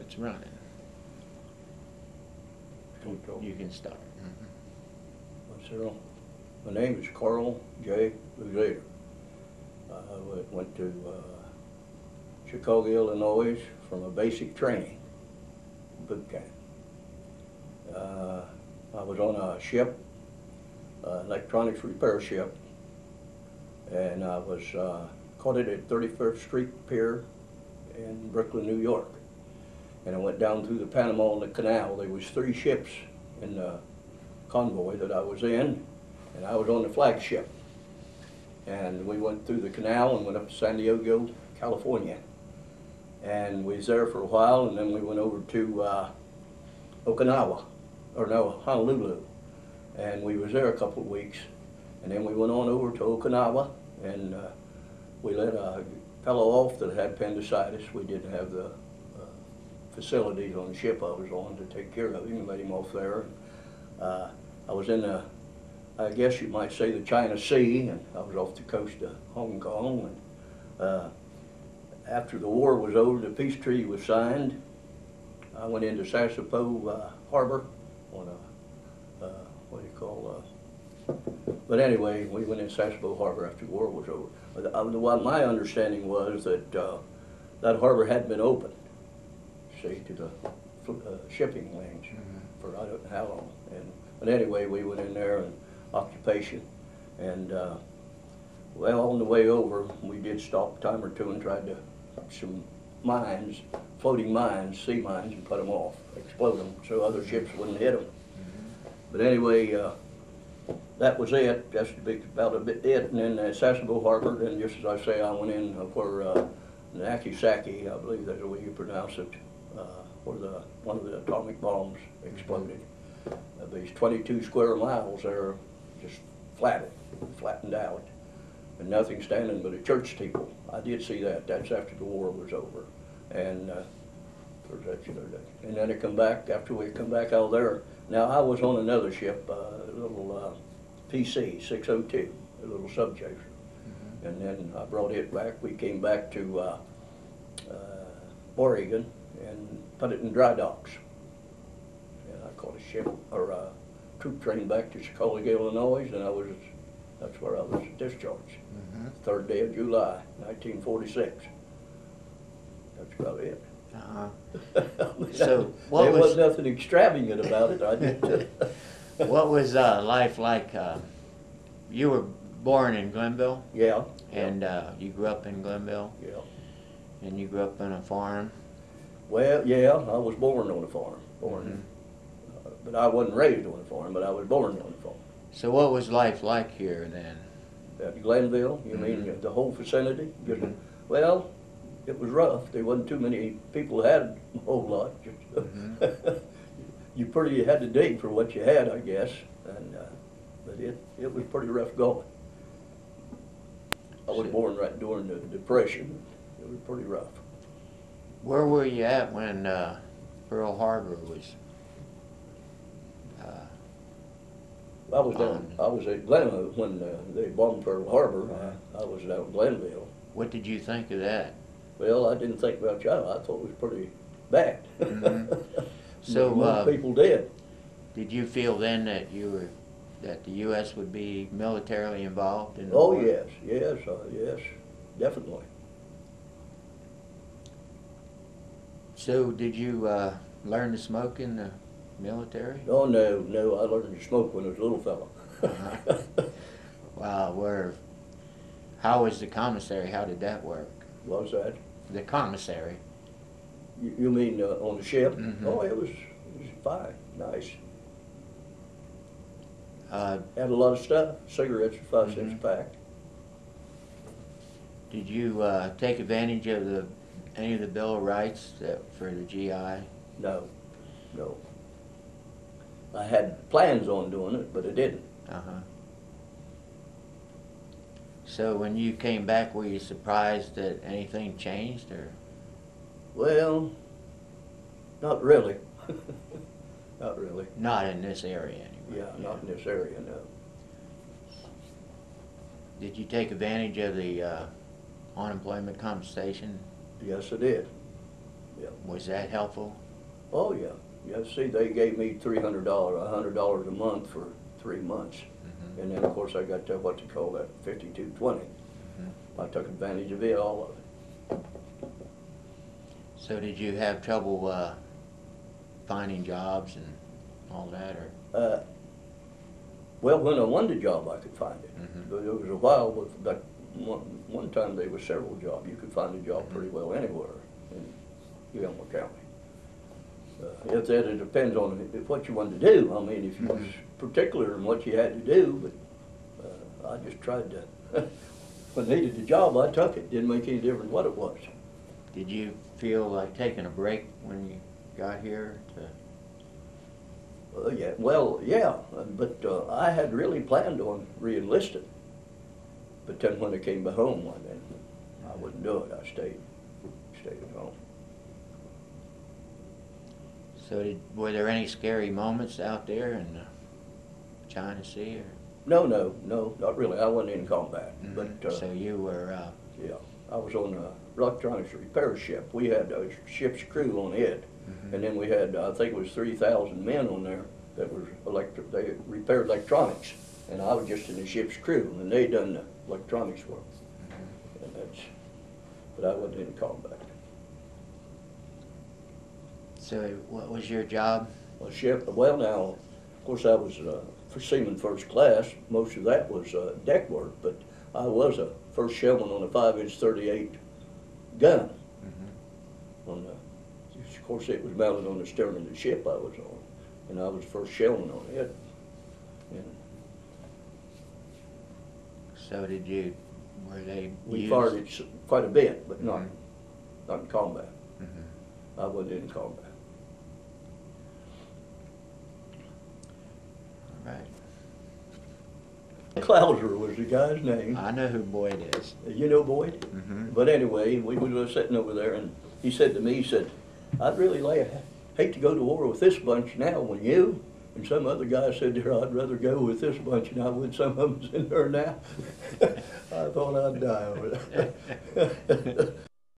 it's running. You can start. My name is Carl J. Luzader. I went to Chicago, Illinois from a basic training boot camp. I was on a ship, electronics repair ship, and I was caught at 31st Street Pier in Brooklyn, New York. And I went down through the Panama Canal. There was 3 ships in the convoy that I was in, and I was on the flagship. And we went through the canal and went up to San Diego, California. And we was there for a while, and then we went over to Honolulu. And we was there a couple of weeks. And then we went on over to Okinawa, and we let a fellow off that had appendicitis. We didn't have the facilities on the ship I was on to take care of him and let him off there. I was in the, I guess you might say, the China Sea, and I was off the coast of Hong Kong. And after the war was over, the peace treaty was signed. I went into Sasebo Harbor on a, what do you call, but anyway, we went in Sasebo Harbor after the war was over. But my understanding was that that harbor hadn't been opened, see, to the shipping lanes for I don't know how long. But anyway, we went in there and occupation, and well, on the way over, we did stop a time or two and tried to some mines, floating mines, sea mines, and put them off, explode them, so other ships wouldn't hit them. But anyway, that was it. That's about it. And then Sasebo Harbor, then just as I say, I went in where Nagasaki, I believe that's the way you pronounce it, where one of the atomic bombs exploded. These 22 square miles there just flattened out, and nothing standing but a church steeple. I did see that. That's after the war was over. And and then it come back, after we come back out there. Now I was on another ship, a little PC 602, a little subchaser. And then I brought it back. We came back to Oregon and put it in dry docks. And I caught a ship, or a troop train back to Chicago, Illinois, and that's where I was discharged. 3rd day of July, 1946. That's about it. So there was nothing extravagant about it. I did. What was life like? You were born in Glenville? Yeah. And you grew up in Glenville? Yeah. And you grew up on a farm? Well, yeah, I was born on a farm. But I wasn't raised on a farm, but I was born on a farm. So what was life like here then? At Glenville, you mean the whole vicinity? Well, it was rough. There wasn't too many people who had a whole lot. You pretty had to dig for what you had, I guess. And but it was pretty rough going. I was born right during the Depression. It was pretty rough. Where were you at when Pearl Harbor was? I was down. I was at Glenville when they bombed Pearl Harbor. I was down at Glenville. What did you think of that? Well, I didn't think about you. I thought it was pretty bad. So most people did. Did you feel then that that the U.S. would be militarily involved in the war? Yes, yes, definitely. So did you learn to smoke in the military? Oh no, I learned to smoke when I was a little fellow. Wow, how was the commissary? How did that work? What was that? The commissary. You mean on the ship? Oh, it was fine, nice. Had a lot of stuff. Cigarettes for 5 cents a pack. Did you take advantage of any of the Bill of Rights for the GI? No. I had plans on doing it, but I didn't. So when you came back, were you surprised that anything changed, or? Well, not really. Not really. Not in this area, anyway. Yeah, not in this area, no. Did you take advantage of the unemployment compensation? Yes, I did. yeah. Was that helpful? Oh, yeah. Yeah, see, they gave me $300, $100 a month for 3 months. Mm-hmm. And then, of course, I got to, what you call that, 5220. Mm-hmm. I took advantage of it, all of it. So did you have trouble finding jobs and all that, or? Well, when I wanted a job, I could find it. Mm-hmm. But there was a while with that one time there was several jobs. You could find a job pretty well anywhere in Gilmore County. It depends on what you wanted to do. I mean, if you was particular in what you had to do, but I just tried to. When I needed a job, I took it. Didn't make any difference what it was. Did you feel like taking a break when you got here? Yeah, well, yeah, but I had really planned on re-enlisting. But then when I came back home, then I wouldn't do it. I stayed at home. So were there any scary moments out there in the China Sea? Or? No, not really. I wasn't in combat. Mm-hmm. But so you were. Yeah, I was on a electronics repair ship. We had a ship's crew on it, Mm-hmm. and then we had I think it was 3,000 men on there that was they repaired electronics, and I was just in the ship's crew, and they done the electronics work. Mm-hmm. And but I wasn't in combat. So what was your job? Well, now, of course, I was for seaman first class. Most of that was deck work, but I was a first shellman on a 5-inch 38 gun. Mm-hmm. Of course, it was mounted on the stern of the ship I was on, and I was first shellman on it. And so were they we fired it quite a bit, but not in combat. Mm-hmm. I wasn't in combat. All right. Clouser was the guy's name. I know who Boyd is. You know Boyd? Mm-hmm. But anyway, we were sitting over there, and he said to me, he said, "I'd really hate to go to war with this bunch now, when you?" And some other guy said there, "I'd rather go with this bunch than I would some of them's in there now." I thought I'd die over there.